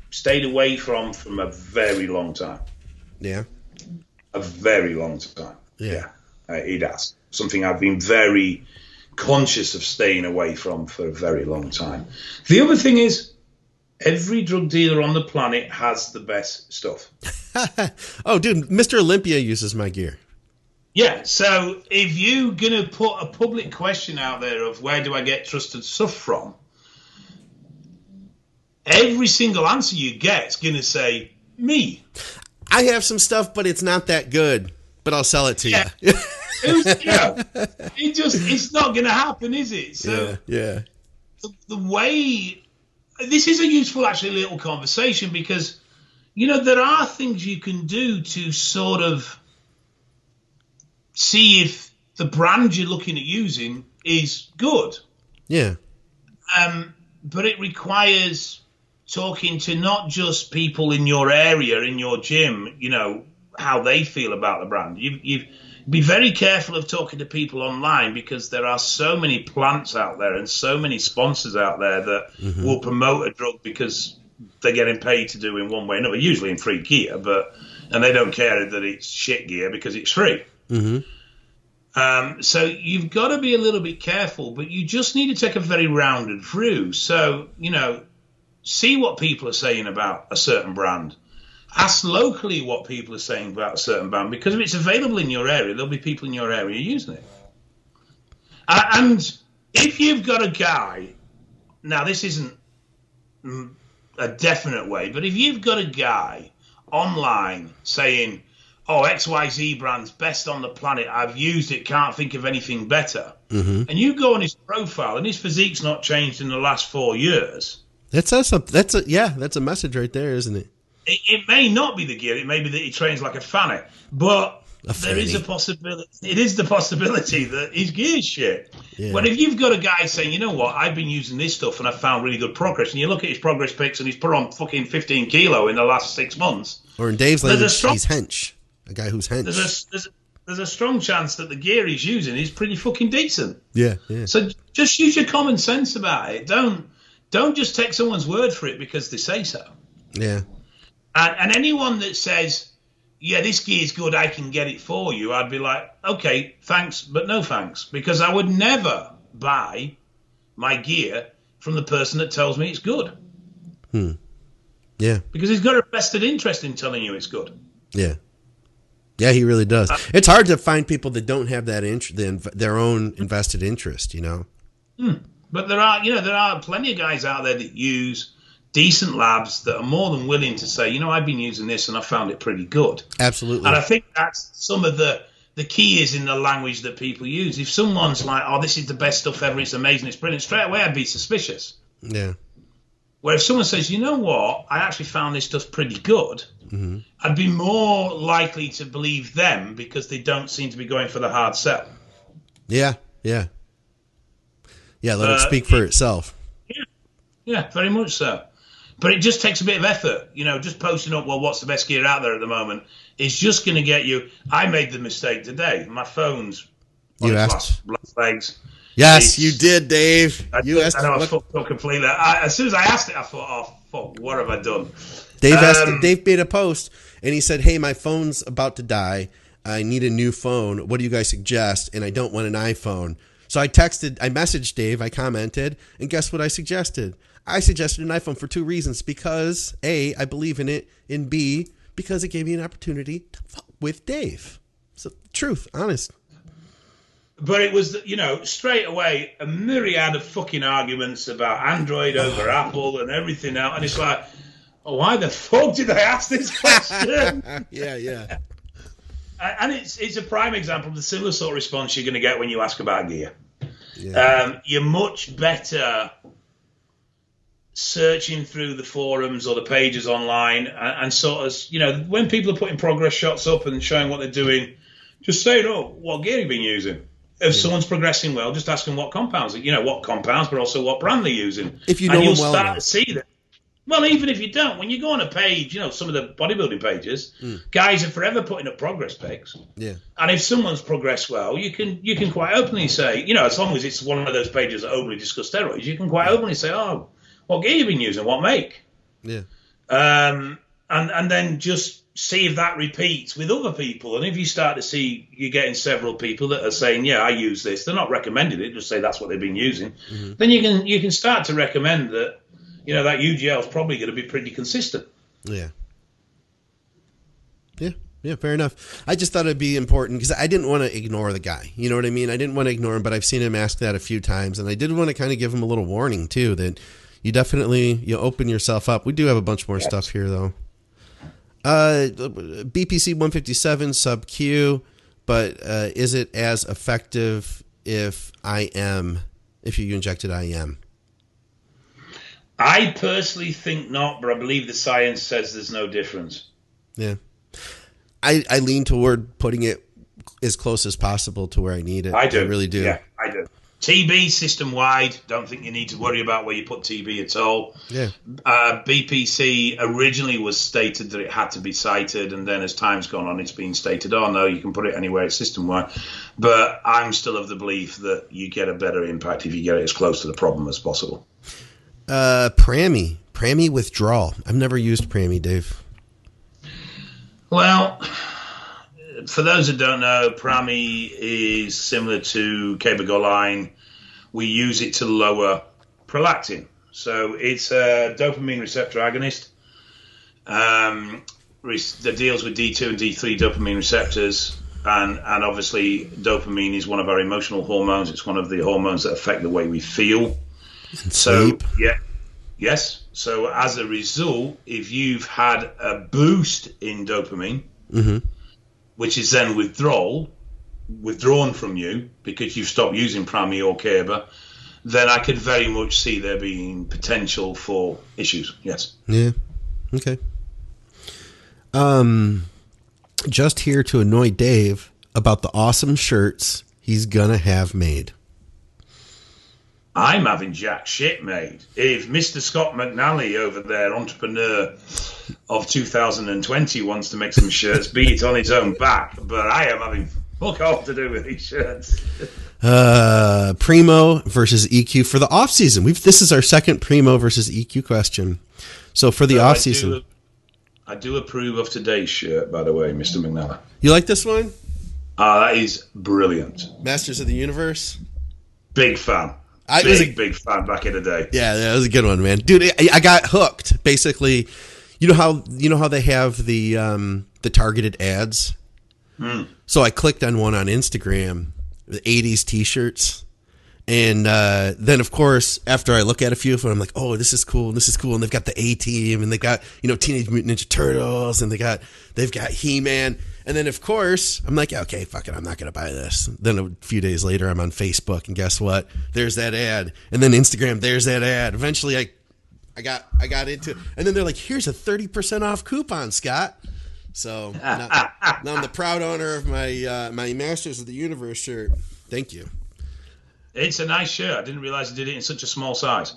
stayed away from a very long time. Yeah. A very long time. Yeah. It has. Something I've been very conscious of staying away from for a very long time. The other thing is, every drug dealer on the planet has the best stuff. Oh, dude, Mr. Olympia uses my gear. Yeah, so if you're going to put a public question out there of where do I get trusted stuff from, every single answer you get is going to say, me. I have some stuff, but it's not that good, but I'll sell it to you. It's not going to happen, is it? So yeah. The way, this is a useful, actually, little conversation, because, there are things you can do to sort of see if the brand you're looking at using is good. Yeah. But it requires talking to not just people in your area, in your gym, how they feel about the brand. You be very careful of talking to people online, because there are so many plants out there and so many sponsors out there that will promote a drug because they're getting paid to do in one way or another, usually in free gear, and they don't care that it's shit gear because it's free. So you've got to be a little bit careful, but you just need to take a very rounded view. So, see what people are saying about a certain brand. Ask locally what people are saying about a certain brand, because if it's available in your area, there'll be people in your area using it. And if you've got a guy, now this isn't a definite way, but if you've got a guy online saying, oh, XYZ brand's best on the planet, I've used it, can't think of anything better, and you go on his profile and his physique's not changed in the last 4 years, that's a message right there, isn't it? It may not be the gear. It may be that he trains like a fanny, but there is a possibility. It is the possibility that his gear's shit. Yeah. But if you've got a guy saying, you know what, I've been using this stuff and I've found really good progress, and you look at his progress pics and he's put on fucking 15 kilo in the last 6 months. Or in Dave's language, he's hench. A guy who's hench. There's a strong chance that the gear he's using is pretty fucking decent. Yeah. So just use your common sense about it. Don't just take someone's word for it because they say so. Yeah. And anyone that says, yeah, this gear's good, I can get it for you, I'd be like, okay, thanks, but no thanks. Because I would never buy my gear from the person that tells me it's good. Yeah. Because he's got a vested interest in telling you it's good. Yeah. Yeah, he really does. It's hard to find people that don't have that their own invested interest, But there are plenty of guys out there that use decent labs that are more than willing to say, I've been using this and I found it pretty good. Absolutely. And I think that's some of the key is in the language that people use. If someone's like, oh, this is the best stuff ever, it's amazing, it's brilliant, straight away I'd be suspicious. Yeah. Where if someone says, you know what, I actually found this stuff pretty good, I'd be more likely to believe them because they don't seem to be going for the hard sell. Yeah. Let it speak for itself. Yeah, very much so. But it just takes a bit of effort. Just posting up, well, what's the best gear out there at the moment is just going to get you. I made the mistake today. My phone's on its last legs. Yes, you did, Dave. I know I was fucked up completely. As soon as I asked it, I thought, oh, fuck, what have I done? Dave made a post, and he said, hey, my phone's about to die. I need a new phone. What do you guys suggest? And I don't want an iPhone. So I messaged Dave, I commented, and guess what I suggested? I suggested an iPhone for 2 reasons. Because A, I believe in it, and B, because it gave me an opportunity to fuck with Dave. So, truth, honest. But it was, straight away, a myriad of fucking arguments about Android over Apple and everything else. And it's like, why the fuck did I ask this question? Yeah. And it's a prime example of the similar sort of response you're going to get when you ask about gear. Yeah. You're much better searching through the forums or the pages online and sort of, when people are putting progress shots up and showing what they're doing, just saying, what gear have you been using? If someone's progressing well, just ask them what compounds, but also what brand they're using. If you know you'll them well start enough. to see that. Well, even if you don't, when you go on a page, some of the bodybuilding pages, guys are forever putting up progress pics. Yeah. And if someone's progressed well, you can quite openly say, as long as it's one of those pages that openly discuss steroids, you can quite openly say, what gear you've been using, what make? Yeah. And then just see if that repeats with other people. And if you start to see you're getting several people that are saying, yeah, I use this, they're not recommending it, just say that's what they've been using, then you can start to recommend that, that UGL is probably going to be pretty consistent. Yeah. Yeah, fair enough. I just thought it'd be important because I didn't want to ignore the guy. You know what I mean? I didn't want to ignore him, but I've seen him ask that a few times. And I did want to kind of give him a little warning, too, that you definitely open yourself up. We do have a bunch more stuff here, though. BPC 157 SubQ, but is it as effective if you injected IM? I personally think not, but I believe the science says there's no difference. Yeah. I lean toward putting it as close as possible to where I need it. I do. I really do. Yeah, I do. TB system-wide, don't think you need to worry about where you put TB at all. Yeah. BPC originally was stated that it had to be cited, and then as time's gone on, it's been stated, no, you can put it anywhere, it's system-wide. But I'm still of the belief that you get a better impact if you get it as close to the problem as possible. Prami withdrawal. I've never used Prami, Dave. Well, for those that don't know, Prami is similar to Gonadorelin. We use it to lower prolactin. So it's a dopamine receptor agonist that deals with D2 and D3 dopamine receptors. And obviously, dopamine is one of our emotional hormones. It's one of the hormones that affect the way we feel. And sleep. Yes. So as a result, if you've had a boost in dopamine, which is then withdrawn from you because you've stopped using Prami or Kerber, then I could very much see there being potential for issues. Yes. Yeah. Okay. Just here to annoy Dave about the awesome shirts he's gonna have made. I'm having jack shit made. If Mr. Scott McNally over there, entrepreneur of 2020, wants to make some shirts, be it on his own back, but I am having fuck all to do with these shirts. Primo versus EQ for the off season. This is our second Primo versus EQ question. So for the off season, I do approve of today's shirt, by the way, Mr. McNally. You like this one? That is brilliant. Masters of the Universe. Big fan. Big fan back in the day. Yeah, that was a good one, man. Dude, I got hooked. Basically, you know how they have the targeted ads. So I clicked on one on Instagram, the 80s T-shirts, and then of course after I look at a few of them, I'm like, oh, this is cool, and they've got the A-Team, and they got Teenage Mutant Ninja Turtles, and they've got He-Man. And then, of course, I'm like, okay, fuck it, I'm not going to buy this. Then a few days later, I'm on Facebook, and guess what? There's that ad. And then Instagram, there's that ad. Eventually, I got into it. And then they're like, here's a 30% off coupon, Scott. So now I'm the proud owner of my my Masters of the Universe shirt. Thank you. It's a nice shirt. I didn't realize it did it in such a small size.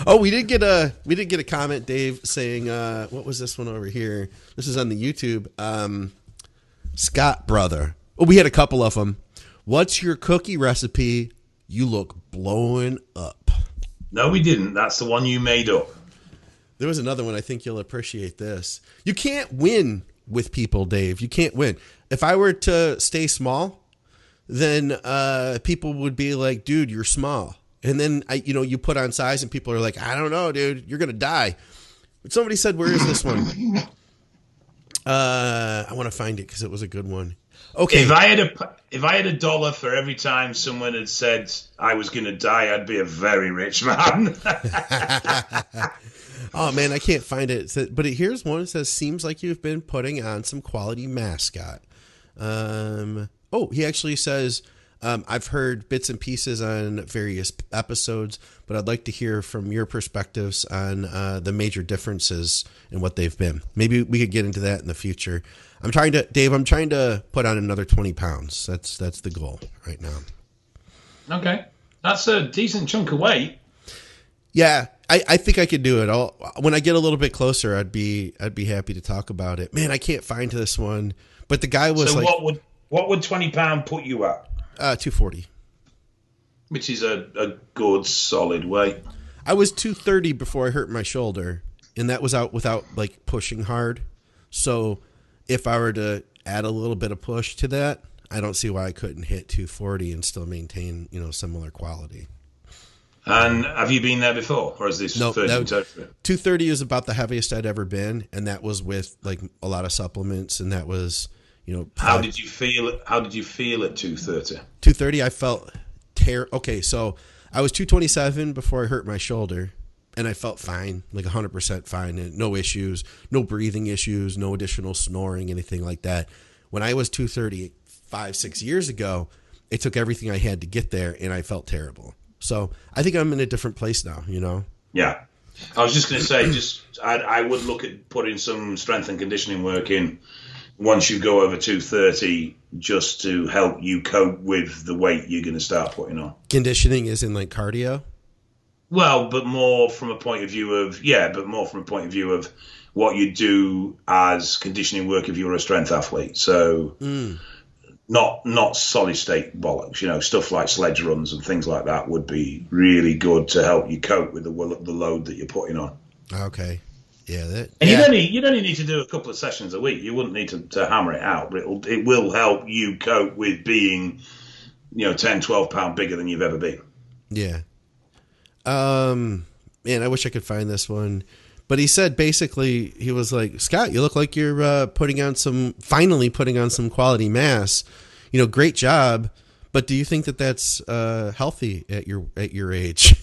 Oh, we did get a comment, Dave, saying what was this one over here? This is on the YouTube. Scott brother. Oh, we had a couple of them. What's your cookie recipe? You look blowing up. No, we didn't. That's the one you made up. There was another one. I think you'll appreciate this. You can't win with people, Dave. You can't win. If I were to stay small, then people would be like, dude, you're small. And then you put on size and people are like, I don't know, dude, you're going to die. But somebody said, where is this one? I want to find it because it was a good one. Okay. If I had a dollar for every time someone had said I was going to die, I'd be a very rich man. Oh man, I can't find it. But here's one that says, seems like you've been putting on some quality mascot. He actually says, I've heard bits and pieces on various episodes, but I'd like to hear from your perspectives on the major differences in what they've been. Maybe we could get into that in the future. Dave, I'm trying to put on another 20 pounds. That's the goal right now. Okay. That's a decent chunk of weight. Yeah, I think I could do it. When I get a little bit closer, I'd be happy to talk about it. Man, I can't find this one. But the guy was what would 20 pound put you at? 240. Which is a good solid weight. I was 230 before I hurt my shoulder, and that was out without like pushing hard. So if I were to add a little bit of push to that, I don't see why I couldn't hit 240 and still maintain, similar quality. And have you been there before, or is this no? 230 is about the heaviest I'd ever been, and that was with like a lot of supplements, and that was, How did you feel? How did you feel at 230? 230, I felt Okay, so I was 227 before I hurt my shoulder, and I felt fine, like 100% fine, and no issues, no breathing issues, no additional snoring, anything like that. When I was 230 5-6 years ago, it took everything I had to get there, and I felt terrible. So I think I'm in a different place now, Yeah. I was just going to say, I would look at putting some strength and conditioning work in once you go over 230, just to help you cope with the weight you're going to start putting on. Conditioning is in like cardio? Well, but more from a point of view of what you do as conditioning work if you're a strength athlete. So not solid state bollocks, stuff like sledge runs and things like that would be really good to help you cope with the load that you're putting on. Okay. Yeah. You'd only need to do a couple of sessions a week. You wouldn't need to hammer it out, but it will help you cope with being, 10, 12 pound bigger than you've ever been. Yeah. Man, I wish I could find this one. But he said basically, he was like, Scott, you look like you're finally putting on some quality mass. Great job. But do you think that that's healthy at your age?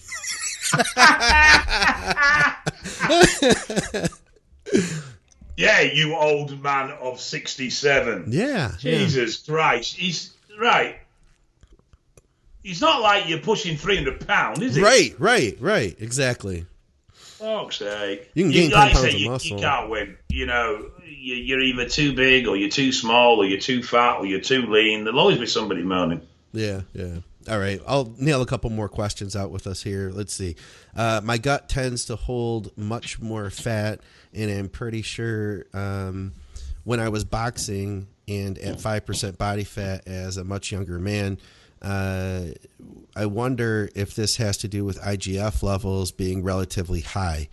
Yeah, you old man of 67. Yeah. Jesus Christ. He's right. He's not like you're pushing 300 pounds, is he? Right. Exactly. Fuck's sake. You can gain 10 pounds of muscle. You can't win. You're either too big or you're too small or you're too fat or you're too lean. There'll always be somebody moaning. Yeah. All right. I'll nail a couple more questions out with us here. Let's see. My gut tends to hold much more fat, and I'm pretty sure when I was boxing and at 5% body fat as a much younger man, I wonder if this has to do with IGF levels being relatively high.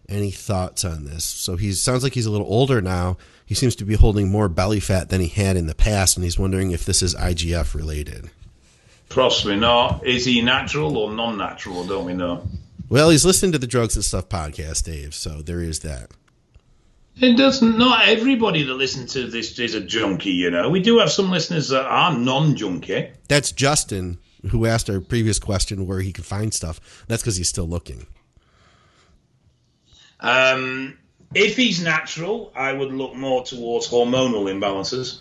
Any thoughts on this? So he sounds like he's a little older now. He seems to be holding more belly fat than he had in the past, and he's wondering if this is IGF related. Possibly not. Is he natural or non-natural? Don't we know? Well, he's listening to the Drugs and Stuff podcast, Dave, so there is that. It doesn't. Not everybody that listens to this is a junkie, We do have some listeners that are non-junkie. That's Justin, who asked our previous question where he could find stuff. That's because he's still looking. If he's natural, I would look more towards hormonal imbalances.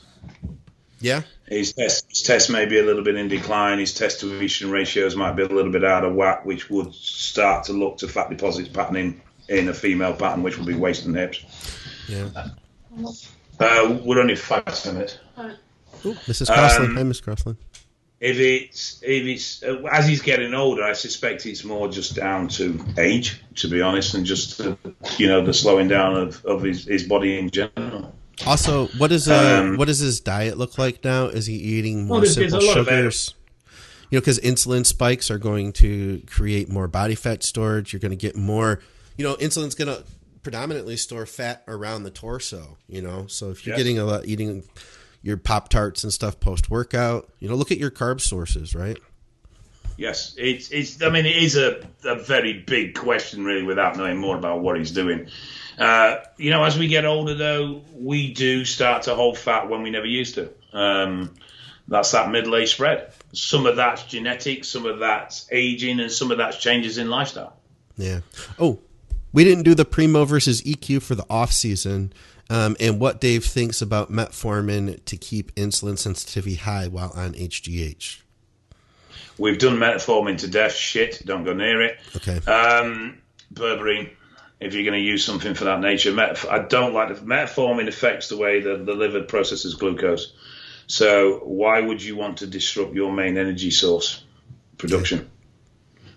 Yeah. His tests may be a little bit in decline. His test to estrogen ratios might be a little bit out of whack, which would start to look to fat deposits patterning in a female pattern, which would be waist and hips. Yeah. We're only 5 minutes. Ooh, Mrs. Crosland. Hi, Miss Crosland. If it's as he's getting older, I suspect it's more just down to age, to be honest, and just the slowing down of his body in general. Also, what does his diet look like now? Is he eating more simple sugars? Because insulin spikes are going to create more body fat storage. You're going to get more. Insulin's going to predominantly store fat around the torso. So if you're getting a lot eating your Pop-Tarts and stuff post-workout, look at your carb sources, right? Yes, it's. I mean, it is a very big question, really, without knowing more about what he's doing. As we get older, though, we do start to hold fat when we never used to. That's that middle age spread. Some of that's genetic, some of that's aging, and some of that's changes in lifestyle. Yeah. Oh, we didn't do the Primo versus EQ for the off season, and what Dave thinks about metformin to keep insulin sensitivity high while on HGH. We've done metformin to death. Shit, don't go near it. Okay. Berberine, if you're going to use something for that nature. I don't like metformin affects the way the liver processes glucose. So why would you want to disrupt your main energy source production? Okay.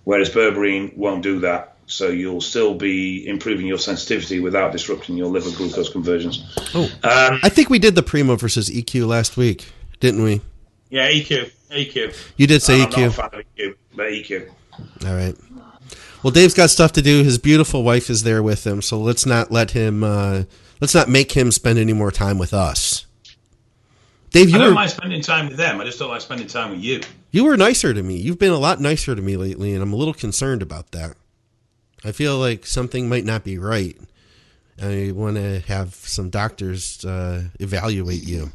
Whereas berberine won't do that. So you'll still be improving your sensitivity without disrupting your liver glucose conversions. Oh, I think we did the Primo versus EQ last week, didn't we? Yeah, EQ. You did say EQ. I'm not a fan of EQ, but EQ. All right. Well, Dave's got stuff to do. His beautiful wife is there with him, so let's not let him. Let's not make him spend any more time with us. Dave, I don't mind spending time with them. I just don't like spending time with you. You were nicer to me. You've been a lot nicer to me lately, and I'm a little concerned about that. I feel like something might not be right. I want to have some doctors evaluate you.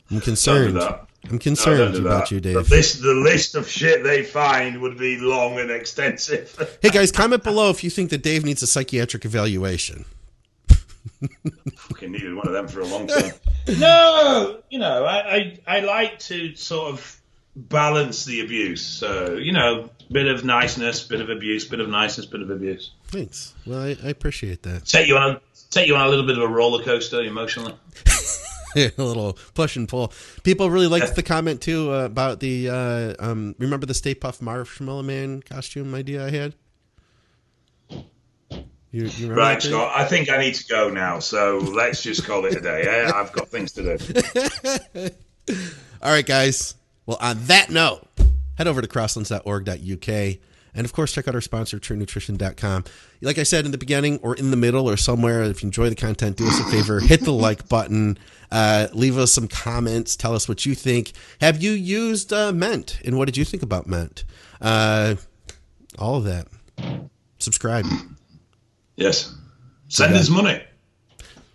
I'm concerned. I'm concerned about you, Dave. The list of shit they find would be long and extensive. Hey, guys, comment below if you think that Dave needs a psychiatric evaluation. Fucking needed one of them for a long time. No, I like to sort of balance the abuse. So, bit of niceness, bit of abuse, bit of niceness, bit of abuse. Thanks. Well, I appreciate that. Take you on a little bit of a roller coaster emotionally. A little push and pull. People really liked the comment too about the remember the Stay Puft Marshmallow Man costume idea I had? You right, Scott. I think I need to go now, so let's just call it a day. I've got things to do. All right, guys. Well, on that note, head over to crosslands.org.uk. And, of course, check out our sponsor, Truenutrition.com. Like I said in the beginning or in the middle or somewhere, if you enjoy the content, do us a favor, hit the like button, leave us some comments, tell us what you think. Have you used Ment, and what did you think about Ment? All of that. Subscribe. Yes. Send us money.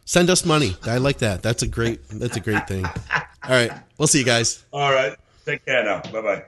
Send us money. I like that. That's a great thing. All right. We'll see you guys. All right. Take care now. Bye-bye.